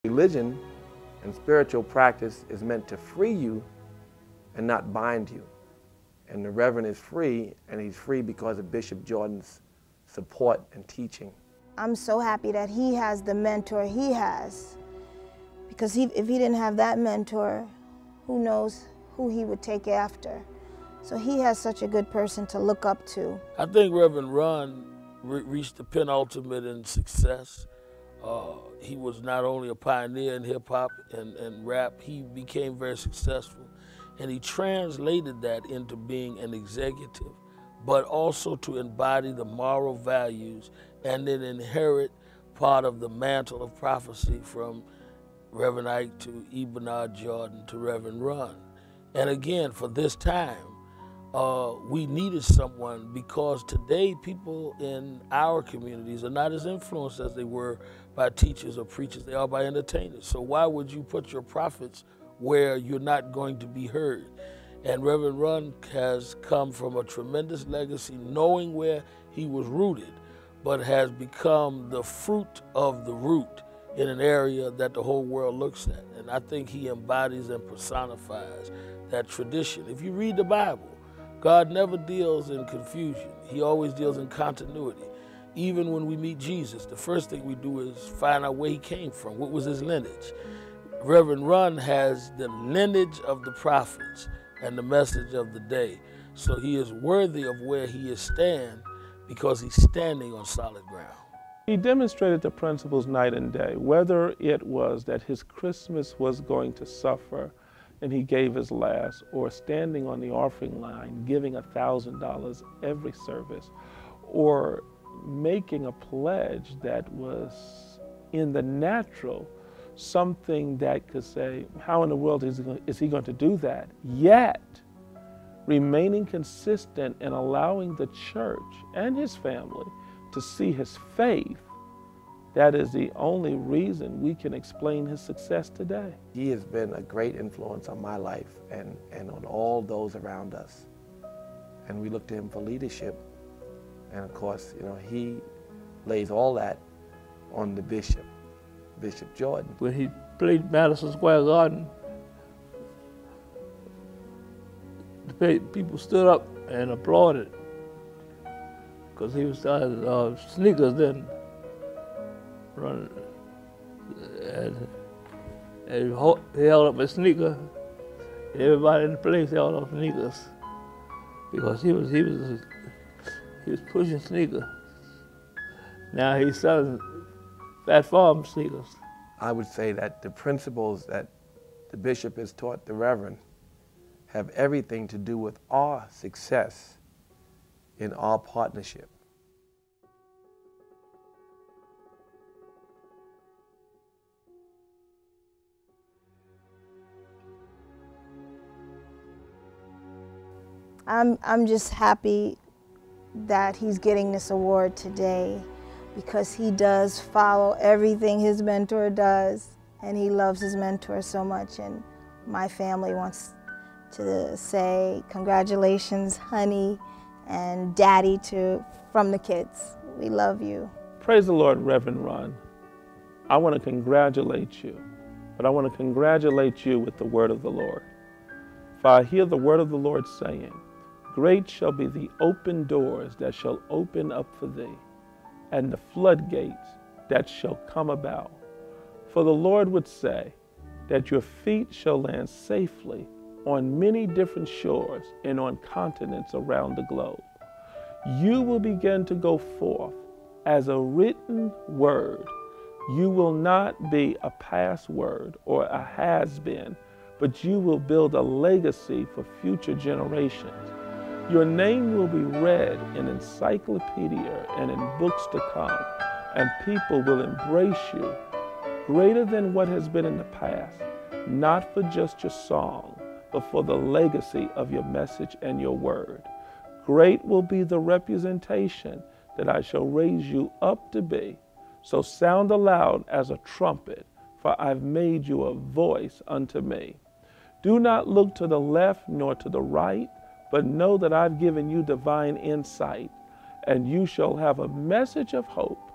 Religion and spiritual practice is meant to free you and not bind you. And the Reverend is free, and he's free because of Bishop Jordan's support and teaching. I'm so happy that he has the mentor he has, because if he didn't have that mentor, who knows who he would take after. So he has such a good person to look up to. I think Reverend Run reached the penultimate in success. He was not only a pioneer in hip-hop and rap, he became very successful. And he translated that into being an executive, but also to embody the moral values and then inherit part of the mantle of prophecy from Reverend Ike to E. Bernard Jordan to Reverend Run. And again, for this time, we needed someone, because today people in our communities are not as influenced as they were by teachers or preachers. They are by entertainers. So why would you put your prophets where you're not going to be heard? And Reverend Run has come from a tremendous legacy, knowing where he was rooted, but has become the fruit of the root in an area that the whole world looks at. And I think he embodies and personifies that tradition. If you read the Bible, God never deals in confusion. He always deals in continuity. Even when we meet Jesus, the first thing we do is find out where he came from. What was his lineage? Reverend Run has the lineage of the prophets and the message of the day. So he is worthy of where he is because he's standing on solid ground. He demonstrated the principles night and day, whether it was that his Christmas was going to suffer and he gave his last, or standing on the offering line, giving $1,000 every service, or making a pledge that was in the natural, something that could say, how in the world is he going to do that? Yet, remaining consistent and allowing the church and his family to see his faith. That is the only reason we can explain his success today. He has been a great influence on my life and on all those around us. And we look to him for leadership. And of course, you know, he lays all that on the Bishop Jordan. When he played Madison Square Garden, the people stood up and applauded, because he was selling sneakers then. Running, and he held up a sneaker. Everybody in the place held up sneakers, because he was pushing sneakers. Now he's selling Fat Farm sneakers. I would say that the principles that the Bishop has taught the Reverend have everything to do with our success in our partnership. I'm just happy that he's getting this award today, because he does follow everything his mentor does, and he loves his mentor so much. And my family wants to say congratulations, honey, and daddy from the kids. We love you. Praise the Lord, Reverend Run. I want to congratulate you, but I want to congratulate you with the word of the Lord. For I hear the word of the Lord saying, great shall be the open doors that shall open up for thee, and the floodgates that shall come about. For the Lord would say that your feet shall land safely on many different shores and on continents around the globe. You will begin to go forth as a written word. You will not be a past word or a has-been, but you will build a legacy for future generations. Your name will be read in encyclopedia and in books to come, and people will embrace you greater than what has been in the past, not for just your song, but for the legacy of your message and your word. Great will be the representation that I shall raise you up to be. So sound aloud as a trumpet, for I've made you a voice unto me. Do not look to the left nor to the right, but know that I've given you divine insight, and you shall have a message of hope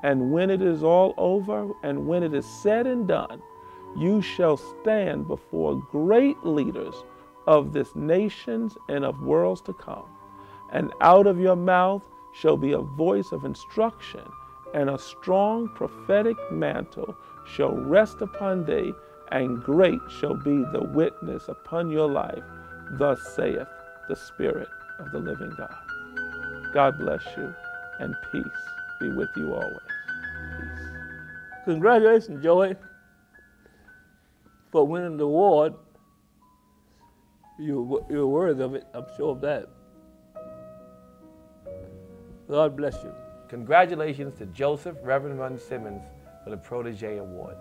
And when it is all over, and when it is said and done, you shall stand before great leaders of this nations and of worlds to come. And out of your mouth shall be a voice of instruction, and a strong prophetic mantle shall rest upon thee, and great shall be the witness upon your life. Thus saith the Spirit of the living God. God bless you, and peace be with you always. Peace. Congratulations, Joey, for winning the award. You're worthy of it, I'm sure of that. God bless you. Congratulations to Joseph Rev Run Simmons for the Protege Award.